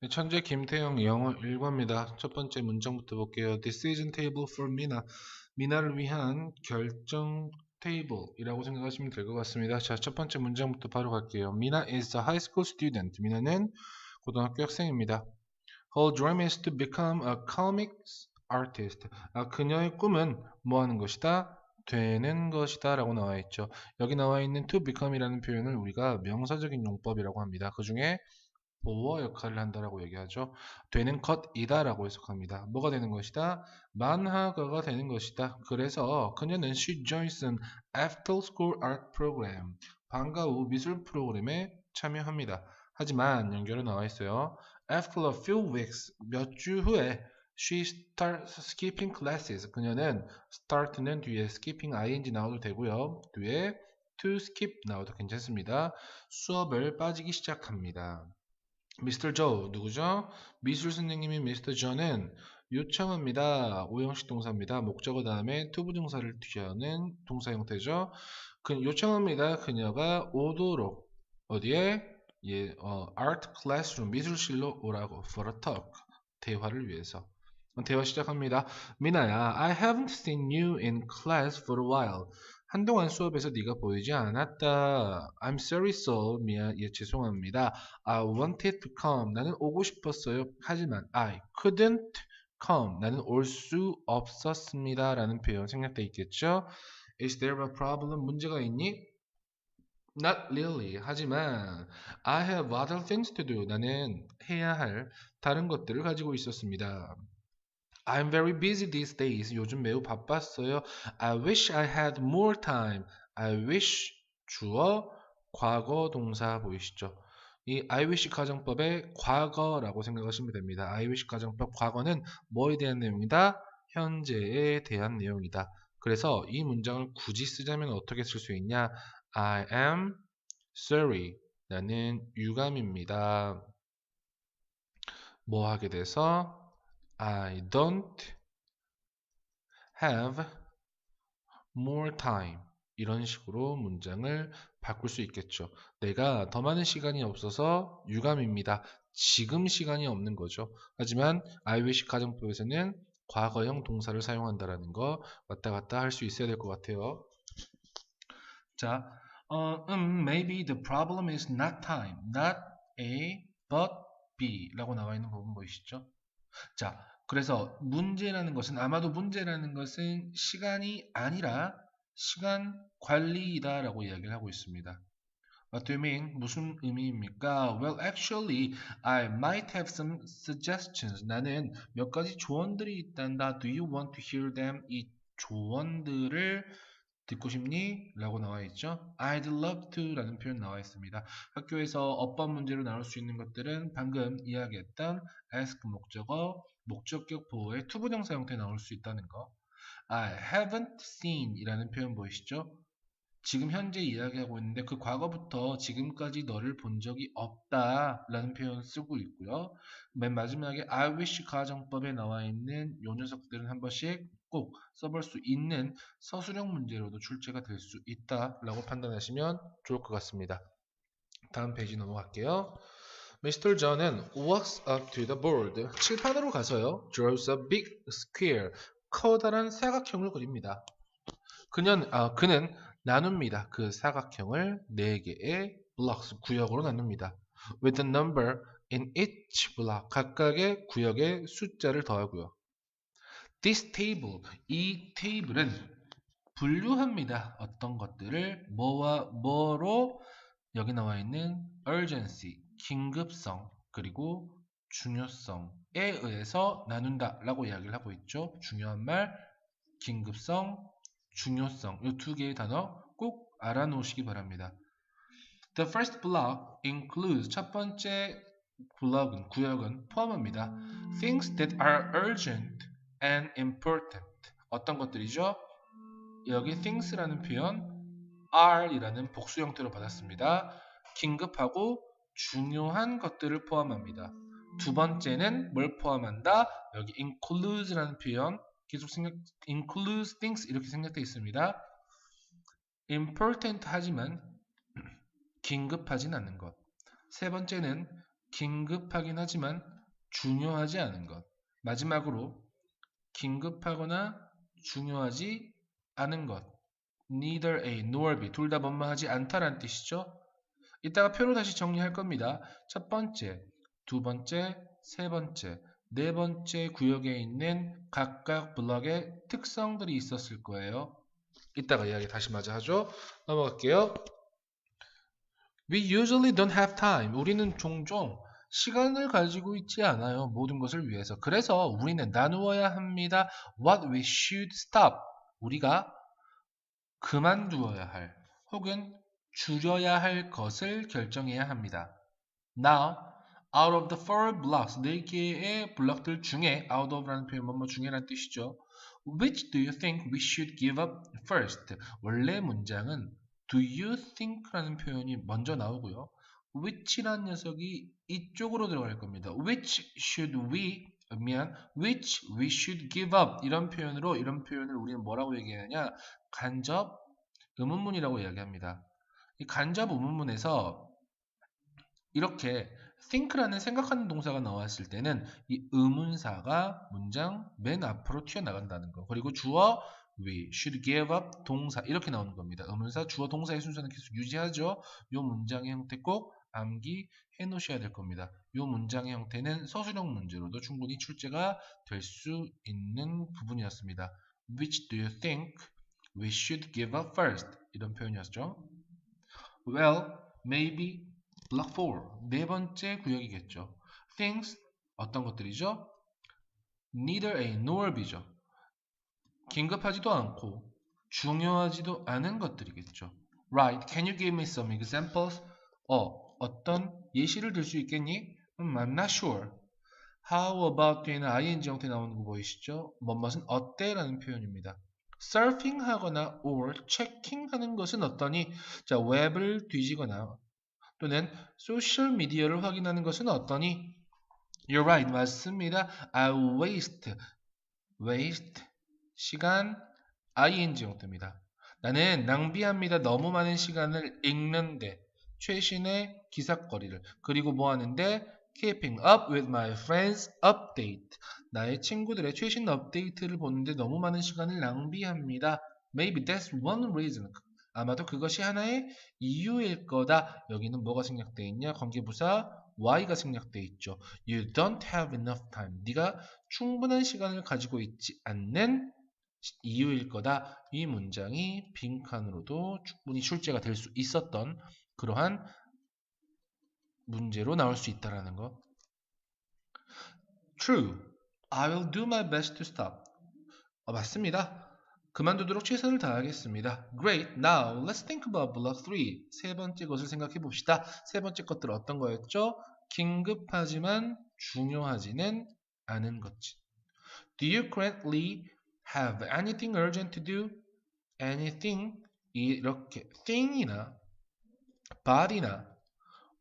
네, 천재 김태형 영어 1과입니다. 첫 번째 문장부터 볼게요. Decision table for Mina. 미나를 위한 결정 테이블이라고 생각하시면 될 것 같습니다. 자, 첫 번째 문장부터 바로 갈게요. Mina is a high school student. 미나는 고등학교 학생입니다. Her dream is to become a comics artist. 그녀의 꿈은 뭐 하는 것이다? 되는 것이다 라고 나와 있죠. 여기 나와 있는 to become이라는 표현을 우리가 명사적인 용법이라고 합니다. 그 중에 보어 역할을 한다라고 얘기하죠. 되는 것이다 라고 해석합니다. 뭐가 되는 것이다? 만화가가 되는 것이다. 그래서 그녀는 she joins an after school art program. 방과 후 미술 프로그램에 참여합니다. 하지만 연결은 나와 있어요. After a few weeks, 몇 주 후에 she starts skipping classes. 그녀는 start는 뒤에 skipping ing 나와도 되고요. 뒤에 to skip 나와도 괜찮습니다. 수업을 빠지기 시작합니다. 미스터 조 누구죠? 미술 선생님인 미스터 조는 요청합니다. 오형식 동사입니다. 목적어 다음에 투부정사를 취하는 동사 형태죠. 요청합니다. 그녀가 오도록 어디에? art classroom 미술실로 오라고 for a talk 대화를 위해서. 대화 시작합니다. 미나야, I haven't seen you in class for a while. 한동안 수업에서 네가 보이지 않았다. I'm sorry, so 미안, 예, 죄송합니다. I wanted to come. 나는 오고 싶었어요. 하지만 I couldn't come. 나는 올 수 없었습니다. 라는 표현 생략돼 있겠죠? Is there a problem? 문제가 있니? Not really. 하지만 I have other things to do. 나는 해야 할 다른 것들을 가지고 있었습니다. I'm very busy these days. 요즘 매우 바빴어요. I wish I had more time. I wish 주어 과거 동사 보이시죠? 이 I wish 가정법의 과거라고 생각하시면 됩니다. I wish 가정법 과거는 뭐에 대한 내용이다? 현재에 대한 내용이다. 그래서 이 문장을 굳이 쓰자면 어떻게 쓸 수 있냐? I am sorry. 나는 유감입니다. 뭐 하게 돼서 I don't have more time. 이런 식으로 문장을 바꿀 수 있겠죠. 내가 더 많은 시간이 없어서 유감입니다. 지금 시간이 없는 거죠. 하지만 I wish 가정법에서는 과거형 동사를 사용한다라는 거 왔다 갔다 할 수 있어야 될 것 같아요. 자, maybe the problem is not time, not A, but B 라고 나와 있는 부분 보이시죠? 자, 그래서 문제라는 것은 아마도 문제라는 것은 시간이 아니라 시간 관리이다라고 이야기를 하고 있습니다. What do you mean? 무슨 의미입니까? Well, actually, I might have some suggestions. 나는 몇 가지 조언들이 있단다. Do you want to hear them? 이 조언들을 듣고 싶니? 라고 나와 있죠. I'd love to 라는 표현 나와 있습니다. 학교에서 어법 문제로 나올 수 있는 것들은 방금 이야기했던 ask 목적어, 목적격 보호의 투부정사 형태 나올 수 있다는 거. I haven't seen 이라는 표현 보이시죠? 지금 현재 이야기하고 있는데 그 과거부터 지금까지 너를 본 적이 없다 라는 표현 쓰고 있고요. 맨 마지막에 I wish 가정법에 나와 있는 요 녀석들은 한 번씩 꼭 써볼 수 있는 서술형 문제로도 출제가 될 수 있다 라고 판단하시면 좋을 것 같습니다. 다음 페이지 넘어갈게요. Mr. John은 walks up to the board. 칠판으로 가서요. draws a big square. 커다란 사각형을 그립니다. 그는 나눕니다. 그 사각형을 4개의 blocks, 구역으로 나눕니다. With a number in each block, 각각의 구역에 숫자를 더하고요. This table, 이 테이블은 분류합니다. 어떤 것들을 뭐로 여기 나와 있는 urgency, 긴급성, 그리고 중요성에 의해서 나눈다 라고 이야기를 하고 있죠. 중요한 말, 긴급성, 중요성 이 두 개의 단어 꼭 알아놓으시기 바랍니다. The first block includes 첫 번째 구역은 포함합니다. Things that are urgent and important. 어떤 것들이죠? 여기 things라는 표현 are이라는 복수 형태로 받았습니다. 긴급하고 중요한 것들을 포함합니다. 두 번째는 뭘 포함한다? 여기 includes라는 표현 계속 includes things 이렇게 생략되어 있습니다. important 하지만 긴급하진 않는 것. 세 번째는 긴급하긴 하지만 중요하지 않은 것. 마지막으로 긴급하거나 중요하지 않은 것. Neither A nor B. 둘 다 뭐뭐하지 않다라는 뜻이죠. 이따가 표로 다시 정리할 겁니다. 첫 번째, 두 번째, 세 번째, 네 번째 구역에 있는 각각 블럭의 특성들이 있었을 거예요. 이따가 이야기 다시 마저 하죠. 넘어갈게요. We usually don't have time. 우리는 종종 시간을 가지고 있지 않아요. 모든 것을 위해서. 그래서 우리는 나누어야 합니다. What we should stop. 우리가 그만두어야 할 혹은 줄여야 할 것을 결정해야 합니다. Now, out of the four blocks, 4개의 블럭들 중에 out of라는 표현 뭐뭐 중에라는 뜻이죠. Which do you think we should give up first? 원래 문장은 do you think라는 표현이 먼저 나오고요. which라는 녀석이 이쪽으로 들어갈 겁니다. which we should give up 이런 표현을 우리는 뭐라고 얘기하냐? 간접 의문문이라고 이야기합니다. 이 간접 의문문에서 이렇게 think라는 생각하는 동사가 나왔을 때는 이 의문사가 문장 맨 앞으로 튀어나간다는 거. 그리고 주어 we should give up 동사 이렇게 나오는 겁니다. 의문사, 주어, 동사의 순서는 계속 유지하죠. 이 문장의 형태 꼭 암기해 놓으셔야 될 겁니다. 이 문장의 형태는 서술형 문제로도 충분히 출제가 될 수 있는 부분이었습니다. Which do you think we should give up first? 이런 표현이었죠. Well, maybe block 4. 네 번째 구역이겠죠. Things, 어떤 것들이죠? Neither A nor B죠. 긴급하지도 않고 중요하지도 않은 것들이겠죠. Right, can you give me some examples? 어떤 예시를 들 수 있겠니? I'm not sure. How about 뒤에는 ing 형태 나오는 거 보이시죠? 뭐뭇은 어때라는 표현입니다. surfing 하거나 or checking 하는 것은 어떠니? 자, 웹을 뒤지거나 또는 소셜 미디어를 확인하는 것은 어떠니? You're right, 맞습니다. I waste 시간 ing 형태입니다. 나는 낭비합니다. 너무 많은 시간을 읽는데 최신의 기사거리를 그리고 뭐 하는데 keeping up with my friends update 나의 친구들의 최신 업데이트를 보는데 너무 많은 시간을 낭비합니다. Maybe that's one reason. 아마도 그것이 하나의 이유일 거다. 여기는 뭐가 생략되어 있냐? 관계부사 Y가 생략되어 있죠. You don't have enough time. 네가 충분한 시간을 가지고 있지 않는 이유일 거다. 이 문장이 빈칸으로도 충분히 출제가 될 수 있었던 그러한 문제로 나올 수 있다는 거. True. I will do my best to stop. 맞습니다. 그만두도록 최선을 다하겠습니다. Great. Now let's think about block 3. 세 번째 것을 생각해 봅시다. 세 번째 것들 어떤 거였죠? 긴급하지만 중요하지는 않은 것들. Do you currently have anything urgent to do? Anything 이렇게 thing이나 body나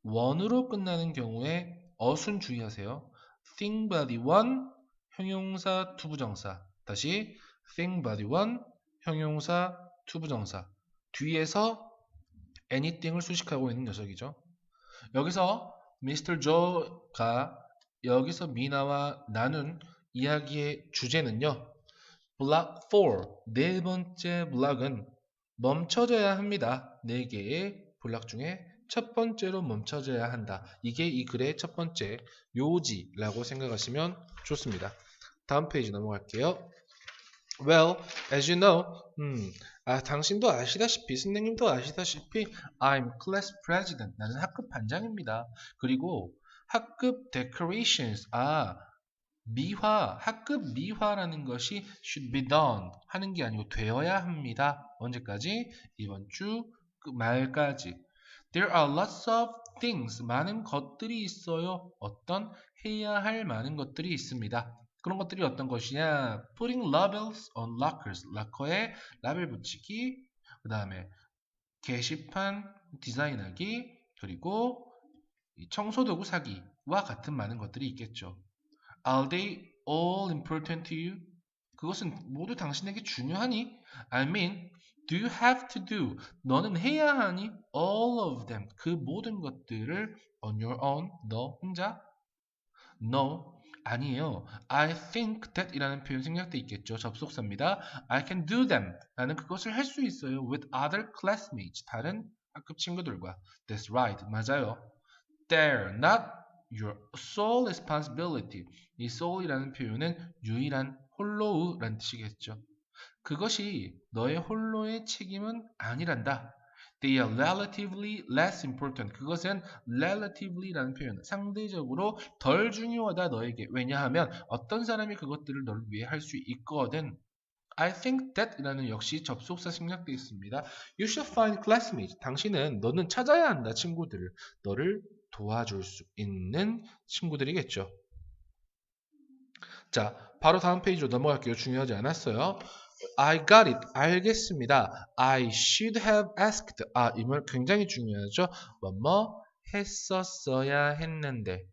one으로 끝나는 경우에 어순 주의하세요. thing body one 형용사 투부정사 다시 thing body one 형용사 투부정사 뒤에서 anything을 수식하고 있는 녀석이죠. 여기서 Mr. Joe가 여기서 미나와 나눈 이야기의 주제는요. 블락 4, 네 번째 블락은 멈춰져야 합니다. 4개의 블락 중에 첫 번째로 멈춰져야 한다. 이게 이 글의 첫 번째 요지라고 생각하시면 좋습니다. 다음 페이지 넘어갈게요. Well, as you know, 당신도 아시다시피, 선생님도 아시다시피, I'm class president. 나는 학급 반장입니다. 그리고 학급 decorations, 학급 미화라는 것이 should be done 하는 게 아니고 되어야 합니다. 언제까지? 이번 주 말까지. There are lots of things. 많은 것들이 있어요. 어떤 해야 할 많은 것들이 있습니다. 그런 것들이 어떤 것이냐? Putting labels on lockers. 락커에 라벨 붙이기. 그 다음에 게시판 디자인하기. 그리고 청소도구 사기와 같은 많은 것들이 있겠죠. Are they all important to you? 그것은 모두 당신에게 중요하니? I mean, Do you have to do? 너는 해야 하니? All of them. 그 모든 것들을 on your own. 너 혼자? No. 아니에요. I think that 이라는 표현 생략돼 있겠죠. 접속사입니다. I can do them. 나는 그것을 할 수 있어요. With other classmates. 다른 학급 친구들과. That's right. 맞아요. They're not your sole responsibility. 이 sole이라는 표현은 유일한 홀로우라는 뜻이겠죠. 그것이 너의 홀로의 책임은 아니란다. They are relatively less important. 그것은 relatively라는 표현, 상대적으로 덜 중요하다 너에게. 왜냐하면 어떤 사람이 그것들을 너를 위해 할 수 있거든. I think that 이라는 역시 접속사 생략되어 있습니다. You should find classmates. 너는 찾아야 한다, 친구들을. 너를 도와줄 수 있는 친구들이겠죠. 자, 바로 다음 페이지로 넘어갈게요. 중요하지 않았어요. I got it. 알겠습니다. I should have asked. 이 말 굉장히 중요하죠. 뭐뭐 했었어야 했는데.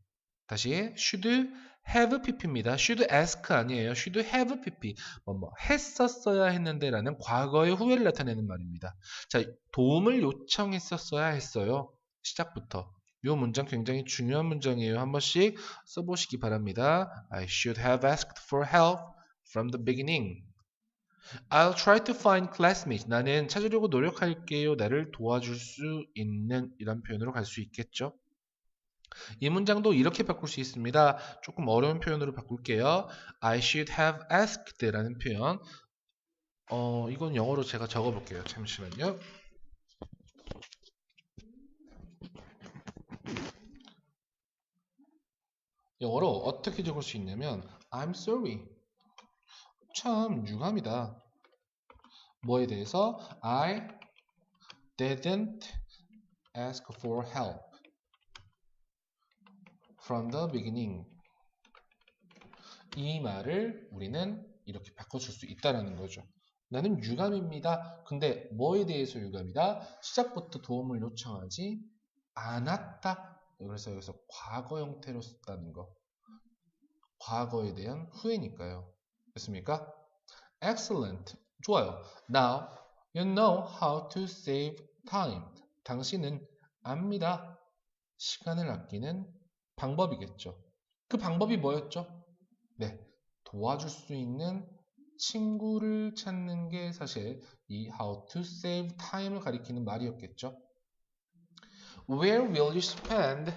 다시 should have pp입니다. should ask 아니에요. should have pp. 뭐뭐 했었어야 했는데 라는 과거의 후회를 나타내는 말입니다. 자, 도움을 요청했었어야 했어요. 시작부터. 이 문장 굉장히 중요한 문장이에요. 한 번씩 써보시기 바랍니다. I should have asked for help from the beginning. I'll try to find classmates. 나는 찾으려고 노력할게요. 나를 도와줄 수 있는 이런 표현으로 갈 수 있겠죠. 이 문장도 이렇게 바꿀 수 있습니다. 조금 어려운 표현으로 바꿀게요. I should have asked 라는 표현. 이건 영어로 제가 적어볼게요. 잠시만요. 영어로 어떻게 적을 수 있냐면 I'm sorry. 참 유감이다. 뭐에 대해서? I didn't ask for help from the beginning. 이 말을 우리는 이렇게 바꿔줄 수 있다는 거죠. 나는 유감입니다. 근데 뭐에 대해서 유감이다? 시작부터 도움을 요청하지 않았다. 그래서 여기서 과거 형태로 썼다는 거. 과거에 대한 후회니까요. 됐습니까? Excellent. 좋아요. Now you know how to save time. 당신은 압니다. 시간을 아끼는 방법이겠죠. 그 방법이 뭐였죠? 네, 도와줄 수 있는 친구를 찾는 게 사실 이 how to save time을 가리키는 말이었겠죠. Where will you spend?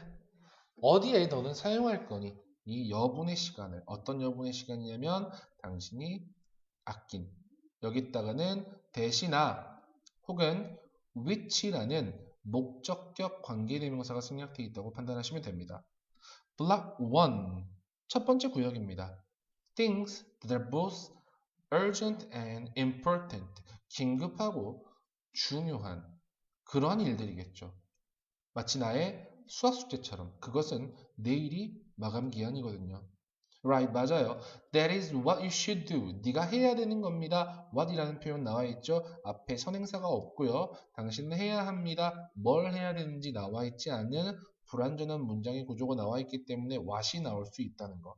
어디에 너는 사용할 거니? 이 여분의 시간을. 어떤 여분의 시간이냐면 당신이 아낀. 여기다가는 대신아 혹은 which라는 목적격 관계대명사가 생략되어 있다고 판단하시면 됩니다. Block 1. 첫 번째 구역입니다. Things that are both urgent and important. 긴급하고 중요한 그러한 일들이겠죠. 마치 나의 수학 숙제처럼 그것은 내일이 마감 기한이거든요. Right, 맞아요. That is what you should do. 네가 해야 되는 겁니다. what이라는 표현 나와 있죠. 앞에 선행사가 없고요. 당신은 해야 합니다. 뭘 해야 되는지 나와 있지 않은 불완전한 문장의 구조가 나와 있기 때문에 what이 나올 수 있다는 거.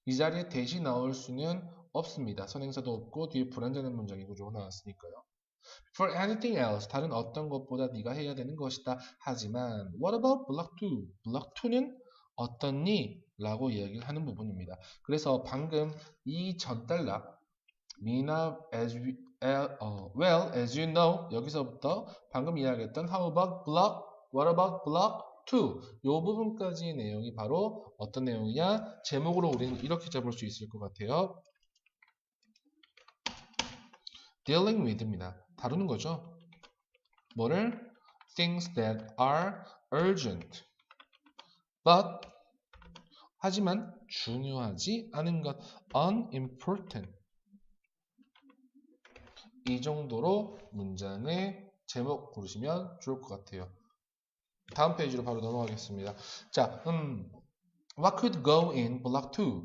이 자리에 대시 나올 수는 없습니다. 선행사도 없고 뒤에 불완전한 문장의 구조가 나왔으니까요. For anything else, 다른 어떤 것보다 네가 해야 되는 것이다. 하지만 what about block 2? block 2는 어떻니? 라고 이야기를 하는 부분입니다. 그래서 방금 이 전 단락 Mina as well as you know 여기서부터 방금 이야기했던 how about block, what about block 2? 이 부분까지의 내용이 바로 어떤 내용이냐? 제목으로 우리는 이렇게 잡을 수 있을 것 같아요. dealing with입니다. 다루는 거죠. 뭐를? things that are urgent but 하지만 중요하지 않은 것 unimportant 이 정도로 문장의 제목 고르시면 좋을 것 같아요. 다음 페이지로 바로 넘어가겠습니다. 자, what could go in block 2?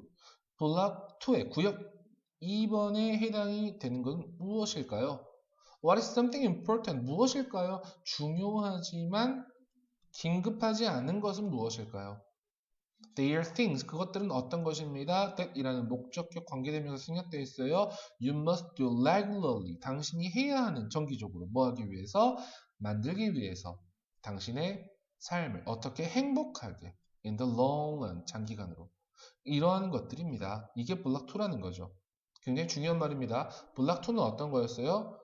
block 2의 구역 2번에 해당이 되는 건 무엇일까요? What is something important? 무엇일까요? 중요하지만 긴급하지 않은 것은 무엇일까요? They are things. 그것들은 어떤 것입니다. That이라는 목적격 관계대명사 생략되어 있어요. You must do regularly. 당신이 해야 하는 정기적으로 뭐 하기 위해서? 만들기 위해서 당신의 삶을 어떻게 행복하게 in the long run 장기간으로 이러한 것들입니다. 이게 블락2라는 거죠. 굉장히 중요한 말입니다. 블락2는 어떤 거였어요?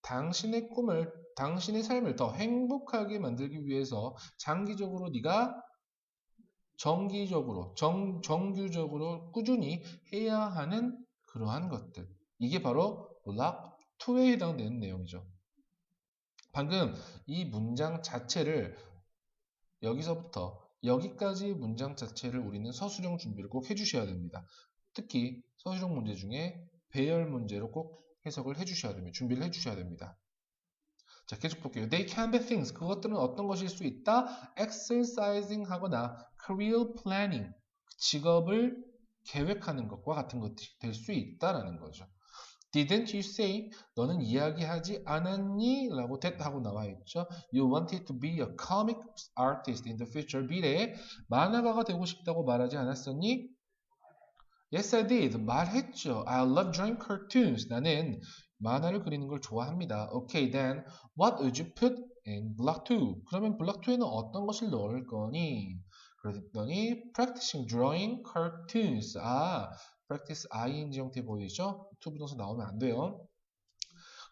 당신의 꿈을, 당신의 삶을 더 행복하게 만들기 위해서 장기적으로 네가 정기적으로, 정규적으로 꾸준히 해야 하는 그러한 것들. 이게 바로 블락 2에 해당되는 내용이죠. 방금 이 문장 자체를 여기서부터 여기까지 문장 자체를 우리는 서술형 준비를 꼭 해주셔야 됩니다. 특히 서술형 문제 중에 배열 문제로 꼭 해석을 해주셔야 됩니다. 준비를 해주셔야 됩니다. 자, 계속 볼게요. They can be things. 그것들은 어떤 것일 수 있다? Exercising 하거나 career planning. 직업을 계획하는 것과 같은 것들이 될 수 있다라는 거죠. Didn't you say? 너는 이야기하지 않았니? 라고 대답하고 나와 있죠. You wanted to be a comic artist in the future. 미래에 만화가가 되고 싶다고 말하지 않았었니? Yes, I did. 말했죠. I love drawing cartoons. 나는 만화를 그리는 걸 좋아합니다. Okay, then what would you put in block 2? 그러면 블록 2에는 어떤 것을 넣을 거니? 그랬더니 practicing drawing cartoons. practice ing 형태 보이죠? to 부동사 나오면 안 돼요.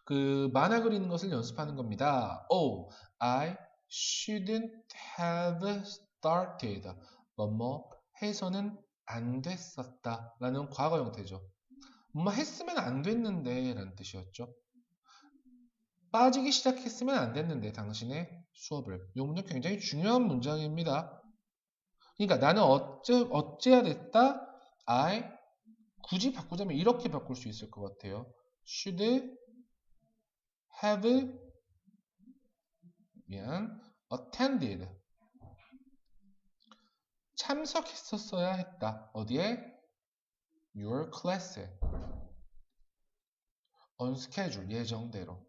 그 만화 그리는 것을 연습하는 겁니다. Oh, I shouldn't have started. 뭐뭐 해서는 안 됐었다 라는 과거 형태죠. 뭐 했으면 안 됐는데 라는 뜻이었죠. 빠지기 시작했으면 안 됐는데 당신의 수업을. 이 문장 굉장히 중요한 문장입니다. 그러니까 나는 어째야 됐다. I 굳이 바꾸자면 이렇게 바꿀 수 있을 것 같아요. should have attended 참석했었어야 했다. 어디에? Your class에 on schedule 예정대로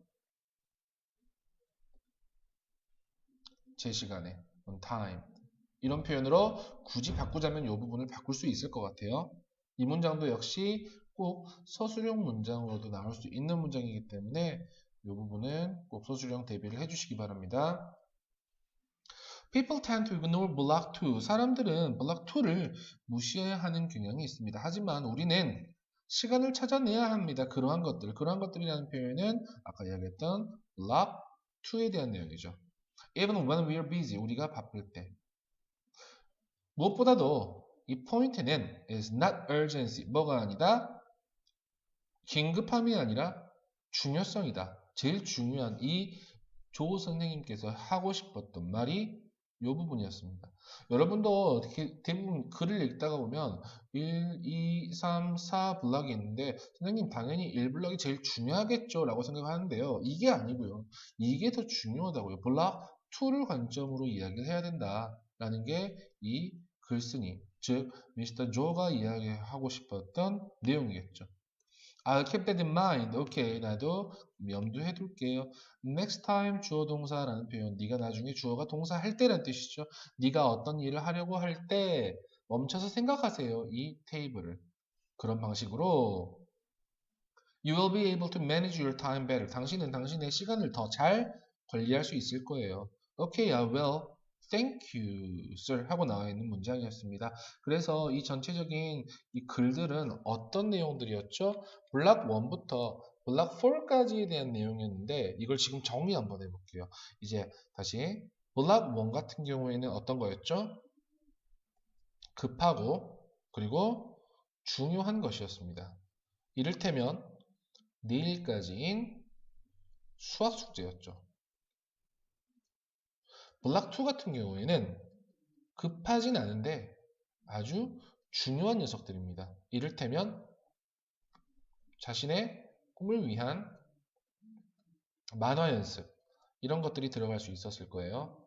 제 시간에 on time 이런 표현으로 굳이 바꾸자면 이 부분을 바꿀 수 있을 것 같아요. 이 문장도 역시 꼭 서술형 문장으로도 나올 수 있는 문장이기 때문에 이 부분은 꼭 서술형 대비를 해주시기 바랍니다. People tend to ignore block 2. 사람들은 block 2를 무시하는 경향이 있습니다. 하지만 우리는 시간을 찾아내야 합니다. 그러한 것들이라는 표현은 아까 이야기했던 block 2에 대한 내용이죠. Even when we are busy, 우리가 바쁠 때. 무엇보다도 이 포인트는 is not urgency, 뭐가 아니다? 긴급함이 아니라 중요성이다. 제일 중요한 이 조 선생님께서 하고 싶었던 말이 이 부분이었습니다. 여러분도 대부분 글을 읽다가 보면 1, 2, 3, 4 블럭이 있는데 선생님 당연히 1블럭이 제일 중요하겠죠 라고 생각하는데요. 이게 아니고요. 이게 더 중요하다고요. 블럭 2를 관점으로 이야기를 해야 된다라는 게 이 글쓴이 즉 미스터 조가 이야기하고 싶었던 내용이겠죠. I'll keep that in mind. 오케이, 나도 염두해 둘게요. Next time 주어 동사라는 표현, 네가 나중에 주어가 동사 할 때라는 뜻이죠. 네가 어떤 일을 하려고 할 때 멈춰서 생각하세요. 이 테이블을. 그런 방식으로 You will be able to manage your time better. 당신은 당신의 시간을 더 잘 관리할 수 있을 거예요. Okay, I will. Thank you, sir. 하고 나와 있는 문장이었습니다. 그래서 이 전체적인 이 글들은 어떤 내용들이었죠? 블락 1부터 블락 4까지에 대한 내용이었는데 이걸 지금 정리 한번 해볼게요. 이제 다시 블락 1 같은 경우에는 어떤 거였죠? 급하고 그리고 중요한 것이었습니다. 이를테면 내일까지인 수학 숙제였죠. 블락 2 같은 경우에는 급하진 않은데 아주 중요한 녀석들입니다. 이를테면 자신의 꿈을 위한 만화 연습 이런 것들이 들어갈 수 있었을 거예요.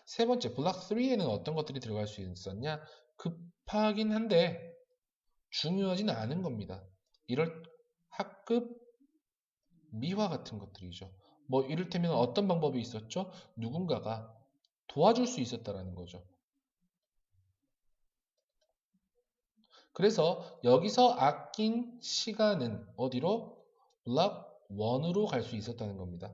세 번째 블락 3에는 어떤 것들이 들어갈 수 있었냐? 급하긴 한데 중요하진 않은 겁니다. 이럴 학급 미화 같은 것들이죠. 뭐 이를테면 어떤 방법이 있었죠? 누군가가 도와줄 수 있었다라는 거죠. 그래서 여기서 아낀 시간은 어디로? 블락 1으로 갈 수 있었다는 겁니다.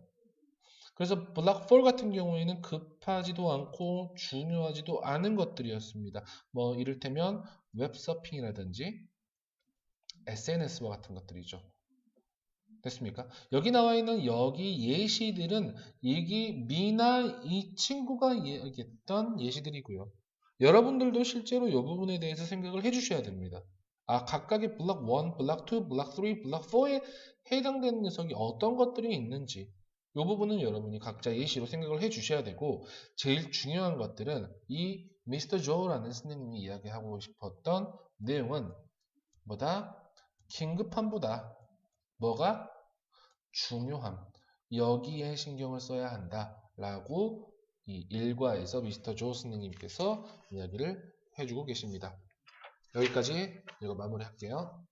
그래서 블락 4 같은 경우에는 급하지도 않고 중요하지도 않은 것들이었습니다. 뭐 이를테면 웹서핑이라든지 SNS와 같은 것들이죠. 됐습니까? 여기 나와 있는 여기 예시들은 미나 이 친구가 얘기했던 예시들이고요. 여러분들도 실제로 이 부분에 대해서 생각을 해주셔야 됩니다. 각각의 블락 1, 블락 2, 블락 3, 블락 4에 해당되는 녀석이 어떤 것들이 있는지 이 부분은 여러분이 각자 예시로 생각을 해주셔야 되고 제일 중요한 것들은 이 미스터 조라는 선생님이 이야기하고 싶었던 내용은 뭐다? 긴급함보다 뭐가 중요함 여기에 신경을 써야 한다라고 이 일과에서 미스터 조 선생님께서 이야기를 해주고 계십니다. 여기까지 이거 마무리할게요.